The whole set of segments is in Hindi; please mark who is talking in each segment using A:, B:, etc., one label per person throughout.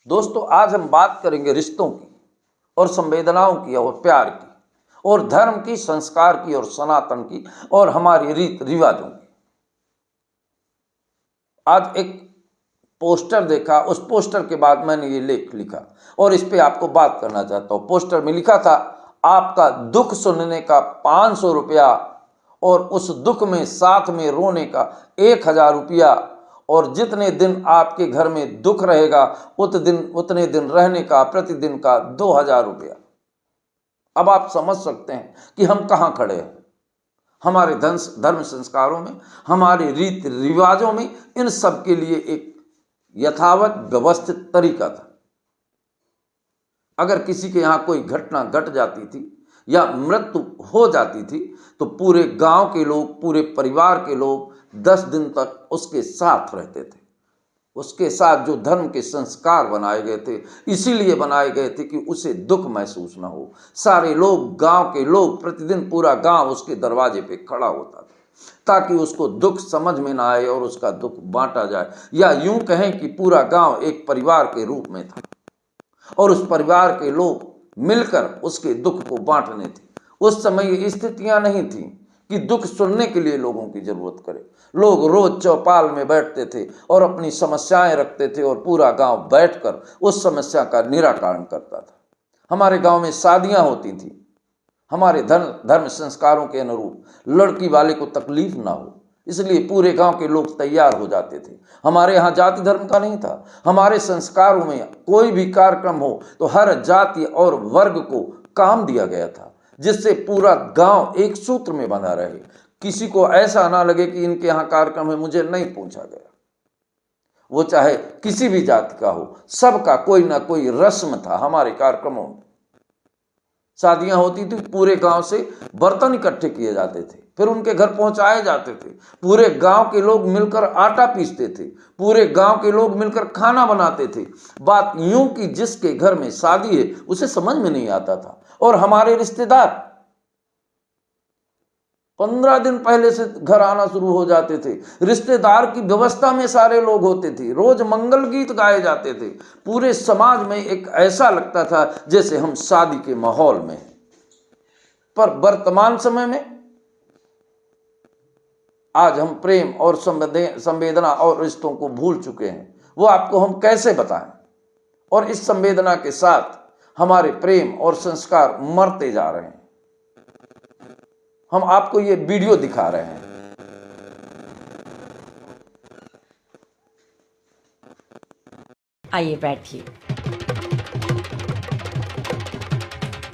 A: दोस्तों, आज हम बात करेंगे रिश्तों की और संवेदनाओं की और प्यार की और धर्म की, संस्कार की और सनातन की और हमारी रीत रिवाजों की। आज एक पोस्टर देखा, उस पोस्टर के बाद मैंने ये लेख लिखा और इस पे आपको बात करना चाहता हूँ। पोस्टर में लिखा था, आपका दुख सुनने का 500 रुपया और उस दुख में साथ में रोने का 1000 रुपया, और जितने दिन आपके घर में दुख रहेगा उतने दिन रहने का प्रतिदिन का 2000 रुपया। अब आप समझ सकते हैं कि हम कहाँ खड़े हैं। हमारे धर्म संस्कारों में, हमारे रीति रिवाजों में इन सब के लिए एक यथावत व्यवस्थित तरीका था। अगर किसी के यहाँ कोई घटना घट जाती थी या मृत्यु हो जाती थी तो पूरे गांव के लोग, पूरे परिवार के लोग 10 दिन तक उसके साथ रहते थे। उसके साथ जो धर्म के संस्कार बनाए गए थे, इसीलिए बनाए गए थे कि उसे दुख महसूस ना हो। सारे लोग, गांव के लोग, प्रतिदिन पूरा गांव उसके दरवाजे पे खड़ा होता था ताकि उसको दुख समझ में ना आए और उसका दुख बांटा जाए, या यूं कहें कि पूरा गांव एक परिवार के रूप में था और उस परिवार के लोग मिलकर उसके दुख को बांटने थे। उस समय ये स्थितियां नहीं थी कि दुख सुनने के लिए लोगों की जरूरत करे। लोग रोज चौपाल में बैठते थे और अपनी समस्याएं रखते थे और पूरा गांव बैठकर उस समस्या का निराकरण करता था। हमारे गांव में शादियां होती थी, हमारे धर्म संस्कारों के अनुरूप, लड़की वाले को तकलीफ ना हो, इसलिए पूरे गांव के लोग तैयार हो जाते थे। हमारे यहाँ जाति धर्म का नहीं था। हमारे संस्कारों में कोई भी कार्यक्रम हो तो हर जाति और वर्ग को काम दिया गया था, जिससे पूरा गांव एक सूत्र में बंधा रहे। किसी को ऐसा ना लगे कि इनके यहाँ कार्यक्रम है, मुझे नहीं पूछा गया। वो चाहे किसी भी जाति का हो, सबका कोई ना कोई रस्म था हमारे कार्यक्रमों में। शादियां होती थी, पूरे गांव से बर्तन इकट्ठे किए जाते थे, फिर उनके घर पहुंचाए जाते थे। पूरे गांव के लोग मिलकर आटा पीसते थे, पूरे गांव के लोग मिलकर खाना बनाते थे। बात यूं कि जिसके घर में शादी है उसे समझ में नहीं आता था। और हमारे रिश्तेदार 15 दिन पहले से घर आना शुरू हो जाते थे। रिश्तेदार की व्यवस्था में सारे लोग होते थे, रोज मंगल गीत गाए जाते थे। पूरे समाज में एक ऐसा लगता था जैसे हम शादी के माहौल में हैं। पर वर्तमान समय में आज हम प्रेम और संवेदना और रिश्तों को भूल चुके हैं। वो आपको हम कैसे बताएं। और इस संवेदना के साथ हमारे प्रेम और संस्कार मरते जा रहे हैं। हम आपको ये वीडियो दिखा रहे हैं।
B: आइए बैठिए।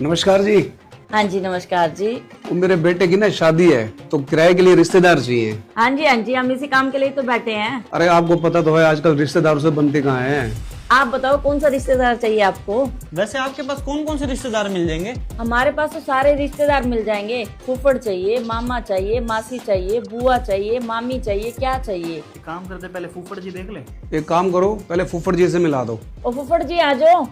C: नमस्कार जी।
B: हाँ जी, नमस्कार जी।
C: तो मेरे बेटे की ना शादी है तो किराए के लिए रिश्तेदार चाहिए।
B: हाँ जी, हम इसी काम के लिए तो बैठे हैं।
C: अरे आपको पता तो है आजकल रिश्तेदारों से बनते कहाँ हैं।
B: आप बताओ कौन सा रिश्तेदार चाहिए आपको?
D: वैसे आपके पास कौन कौन से रिश्तेदार मिल जाएंगे?
B: हमारे पास तो सारे रिश्तेदार मिल जाएंगे। फूफड़ चाहिए, मामा चाहिए, मासी चाहिए, बुआ चाहिए, मामी चाहिए, क्या चाहिए?
D: एक काम करते, पहले फूफड़ जी देख ले।
C: एक काम करो, पहले फूफड़ जी से मिला दो।
B: ओ फूफड़ जी आ जाओ।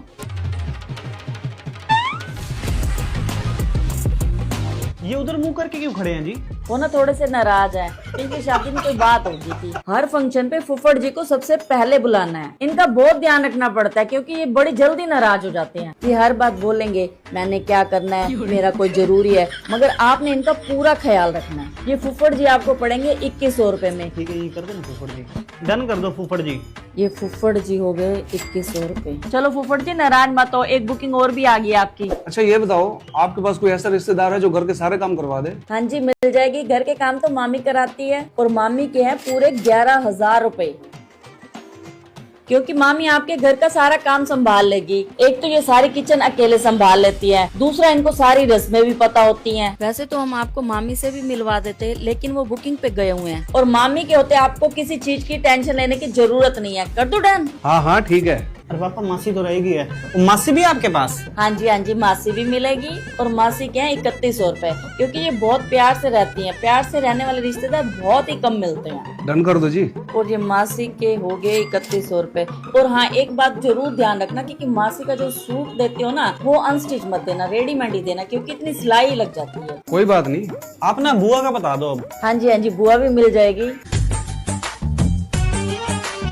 D: ये उधर मुंह करके क्यों खड़े हैं जी?
B: वो ना थोड़े से नाराज हैं। इनकी शादी में कोई बात हो गई थी। हर फंक्शन पे फूफड़ जी को सबसे पहले बुलाना है। इनका बहुत ध्यान रखना पड़ता है क्योंकि ये बड़ी जल्दी नाराज हो जाते हैं। ये हर बात बोलेंगे, मैंने क्या करना है, मेरा कोई जरूरी है, मगर आपने इनका पूरा ख्याल रखना है। ये फूफड़ जी आपको पड़ेंगे 2100 रुपए में।
D: ठीक है, ये कर दो ना फूफड़ जी, डन कर दो फूफड़ जी।
B: ये फूफड़ जी हो गए 2100 रुपए। चलो फूफड़ जी नाराज मत हो, एक बुकिंग और भी आ गई आपकी।
C: अच्छा ये बताओ, आपके पास कोई ऐसा रिश्तेदार है जो घर के सारे काम करवा दे?
B: हाँ जी मिल जाएगी। घर के काम तो मामी कराती है और मामी के हैं पूरे 11,000 रुपए, क्योंकि मामी आपके घर का सारा काम संभाल लेगी। एक तो ये सारी किचन अकेले संभाल लेती है, दूसरा इनको सारी रस्में भी पता होती हैं। वैसे तो हम आपको मामी से भी मिलवा देते, लेकिन वो बुकिंग पे गए हुए हैं और मामी के होते आपको किसी चीज की टेंशन लेने की जरूरत नहीं है। कर दो डन?
C: हाँ हाँ ठीक है।
D: अरे पापा, मासी तो रहेगी है। मासी भी आपके पास?
B: हाँ जी, मासी भी मिलेगी। और मासी के हैं 3100 रुपए, क्योंकि ये बहुत प्यार से रहती हैं। प्यार से रहने वाले रिश्तेदार बहुत ही कम मिलते हैं।
C: डन कर दो जी।
B: और ये मासी के हो गए 3100 रुपए। और हाँ, एक बात जरूर ध्यान रखना कि मासी का जो सूट देते हो ना, वो अनस्टिच मत देना, रेडीमेड ही देना, क्योंकि इतनी सिलाई लग जाती है।
C: कोई बात नहीं।
D: आप ना बुआ का बता दो अब।
B: हाँ जी, बुआ भी मिल जाएगी।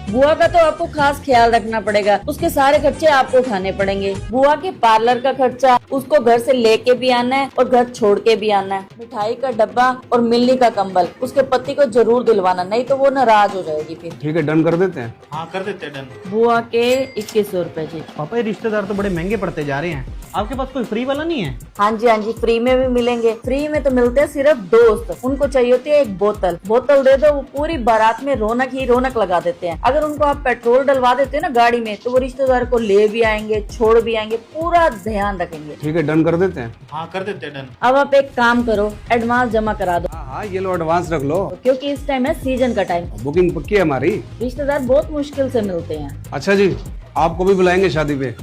B: बुआ का तो आपको खास ख्याल रखना पड़ेगा, उसके सारे खर्चे आपको उठाने पड़ेंगे। बुआ के पार्लर का खर्चा, उसको घर से लेके भी आना है और घर छोड़ के भी आना है। मिठाई का डब्बा और मिलनी का कंबल उसके पति को जरूर दिलवाना, नहीं तो वो नाराज हो जाएगी फिर।
C: ठीक है, डन कर देते हैं।
D: हाँ कर देते हैं डन।
B: बुआ के 2100 रुपए जी।
D: पापा ये रिश्तेदार तो बड़े महंगे पड़ते जा रहे हैं, आपके पास कोई फ्री वाला नहीं है?
B: हाँ जी, फ्री में भी मिलेंगे। फ्री में तो मिलते हैं सिर्फ दोस्त, उनको चाहिए होती है एक बोतल दे दो, वो पूरी बारात में रौनक ही रौनक लगा देते हैं। अगर उनको आप पेट्रोल डलवा देते हैं ना गाड़ी में, तो वो रिश्तेदार को ले भी आएंगे, छोड़ भी आएंगे, पूरा ध्यान रखेंगे।
C: ठीक है, डन कर देते हैं।
D: हाँ कर देते हैं डन।
B: अब आप एक काम करो, एडवांस जमा करा दो,
C: हाँ, ये लो एडवांस रख लो।
B: क्योंकि इस टाइम है सीजन का टाइम,
C: बुकिंग पक्की है हमारी।
B: रिश्तेदार बहुत मुश्किल से मिलते हैं।
C: अच्छा जी, आपको भी बुलाएंगे शादी पे।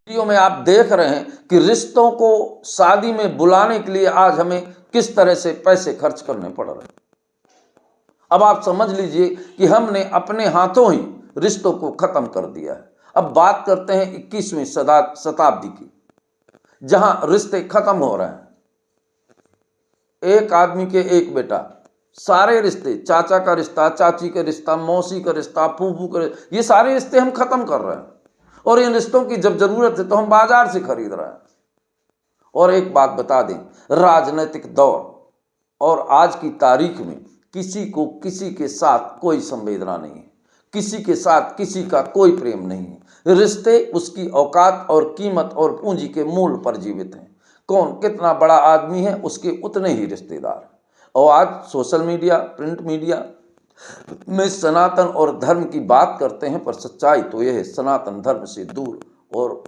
A: वीडियो में आप देख रहे हैं कि रिश्तों को शादी में बुलाने के लिए आज हमें किस तरह से पैसे खर्च करने पड़ रहे हैं। अब आप समझ लीजिए कि हमने अपने हाथों ही रिश्तों को खत्म कर दिया है। अब बात करते हैं 21वीं शताब्दी की, जहां रिश्ते खत्म हो रहे हैं। एक आदमी के एक बेटा, सारे रिश्ते, चाचा का रिश्ता, चाची का रिश्ता, मौसी का रिश्ता, फूफू का रिश्ता, ये सारे रिश्ते हम खत्म कर रहे हैं। और इन रिश्तों की जब जरूरत है तो हम बाजार से खरीद रहे हैं। और एक बात बता दें, राजनीतिक दौर और आज की तारीख में किसी को किसी के साथ कोई संवेदना नहीं है, किसी के साथ किसी का कोई प्रेम नहीं है। रिश्ते उसकी औकात और कीमत और पूंजी के मूल पर जीवित हैं। कौन कितना बड़ा आदमी है उसके उतने ही रिश्तेदार हैं। और आज सोशल मीडिया, प्रिंट मीडिया में सनातन और धर्म की बात करते हैं, पर सच्चाई तो यह है सनातन धर्म से दूर और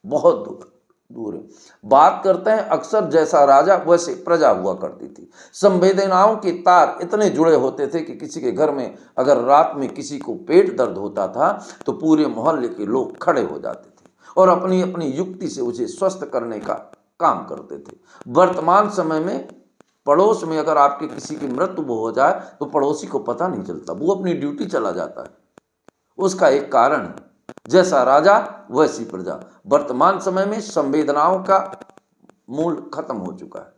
A: बहुत दूर है। बात करते हैं अक्सर जैसा राजा वैसे प्रजा हुआ करती थी। संवेदनाओं के तार इतने जुड़े होते थे कि किसी के घर में अगर रात में किसी को पेट दर्द होता था तो पूरे मोहल्ले के लोग खड़े हो जाते थे और अपनी अपनी युक्ति से उसे स्वस्थ करने का काम करते थे। वर्तमान समय में पड़ोस में अगर आपके किसी की मृत्यु हो जाए तो पड़ोसी को पता नहीं चलता, वो अपनी ड्यूटी चला जाता है। उसका एक कारण है, जैसा राजा वैसी प्रजा। वर्तमान समय में संवेदनाओं का मूल खत्म हो चुका है।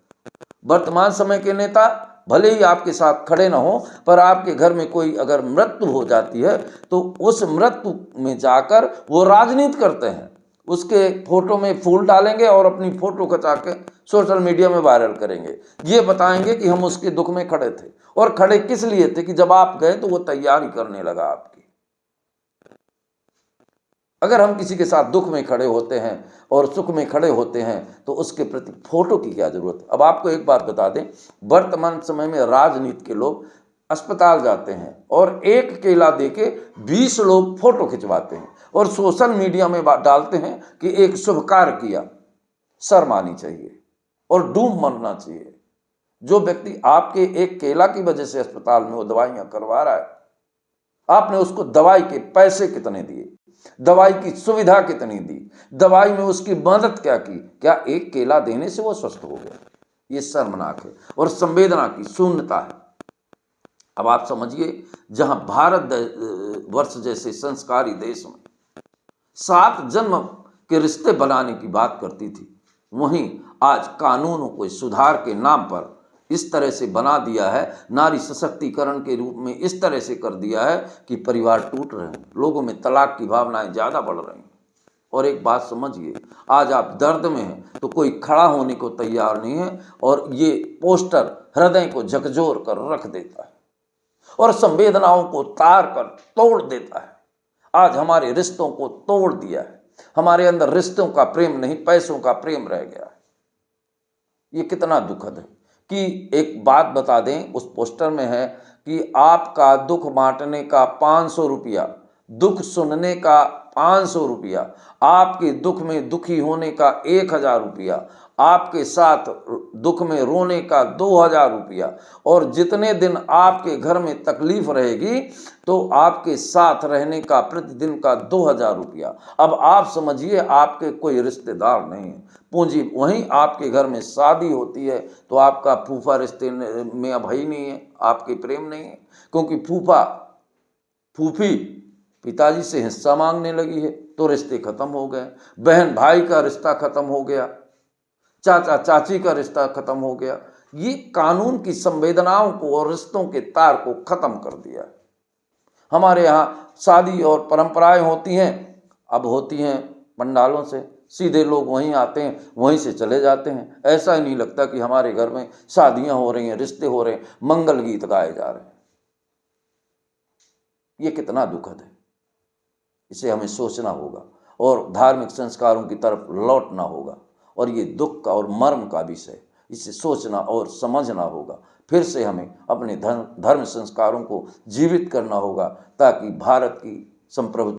A: वर्तमान समय के नेता भले ही आपके साथ खड़े ना हो, पर आपके घर में कोई अगर मृत्यु हो जाती है तो उस मृत्यु में जाकर वो राजनीति करते हैं। उसके फोटो में फूल डालेंगे और अपनी फोटो खचा के सोशल मीडिया में वायरल करेंगे। ये बताएंगे कि हम उसके दुख में खड़े थे, और खड़े किस लिए थे कि जब आप गए तो वो तैयारी करने लगा आपकी। अगर हम किसी के साथ दुख में खड़े होते हैं और सुख में खड़े होते हैं तो उसके प्रति फोटो की क्या जरूरत है। अब आपको एक बात बता दें, वर्तमान समय में राजनीति के लोग अस्पताल जाते हैं और एक केला देके 20 लोग फोटो खिंचवाते हैं और सोशल मीडिया में डालते हैं कि एक शुभ कार्य किया। शर्म आनी चाहिए और डूब मरना चाहिए। जो व्यक्ति आपके एक केला की वजह से अस्पताल में वो दवाइयां करवा रहा है, आपने उसको दवाई के पैसे कितने दिए, दवाई की सुविधा कितनी दी, दवाई में उसकी मदद क्या की? क्या एक केला देने से वो स्वस्थ हो गया? ये शर्मनाक है और संवेदना की शून्यता है। अब आप समझिए, जहां भारत वर्ष जैसे संस्कारी देश में 7 जन्म के रिश्ते बनाने की बात करती थी, वहीं आज कानूनों को सुधार के नाम पर इस तरह से बना दिया है, नारी सशक्तिकरण के रूप में इस तरह से कर दिया है कि परिवार टूट रहे हैं, लोगों में तलाक की भावनाएं ज़्यादा बढ़ रही हैं। और एक बात समझिए, आज आप दर्द में हैं तो कोई खड़ा होने को तैयार नहीं है और ये पोस्टर हृदय को झकझोर कर रख देता है और संवेदनाओं को तार कर तोड़ देता है। आज हमारे रिश्तों को तोड़ दिया है। हमारे अंदर रिश्तों का प्रेम नहीं, पैसों का प्रेम रह गया है। ये कितना दुखद है कि एक बात बता दें, उस पोस्टर में है कि आपका दुख बांटने का 500 रुपया, दुख सुनने का 500 रुपया, आपके दुख में दुखी होने का 1000 रुपया, आपके साथ दुख में रोने का 2000 रुपया, और जितने दिन आपके घर में तकलीफ रहेगी तो आपके साथ रहने का प्रतिदिन का 2000 रुपया। अब आप समझिए, आपके कोई रिश्तेदार नहीं है, पूंजी वहीं आपके घर में शादी होती है तो आपका फूफा रिश्ते में अब ही नहीं है, आपके प्रेम नहीं है, क्योंकि फूफा फूफी पिताजी से हिस्सा मांगने लगी है तो रिश्ते खत्म हो गए। बहन भाई का रिश्ता खत्म हो गया, चाचा चाची का रिश्ता खत्म हो गया। ये कानून की संवेदनाओं को और रिश्तों के तार को खत्म कर दिया है। हमारे यहाँ शादी और परंपराएं होती हैं, अब होती हैं पंडालों से, सीधे लोग वहीं आते हैं, वहीं से चले जाते हैं। ऐसा ही नहीं लगता कि हमारे घर में शादियां हो रही हैं, रिश्ते हो रहे हैं, मंगल गीत गाए जा रहे हैं। ये कितना दुखद है, इसे हमें सोचना होगा और धार्मिक संस्कारों की तरफ लौटना होगा। और ये दुख का और मर्म का विषय, इसे सोचना और समझना होगा। फिर से हमें अपने धर्म संस्कारों को जीवित करना होगा ताकि भारत की संप्रभुता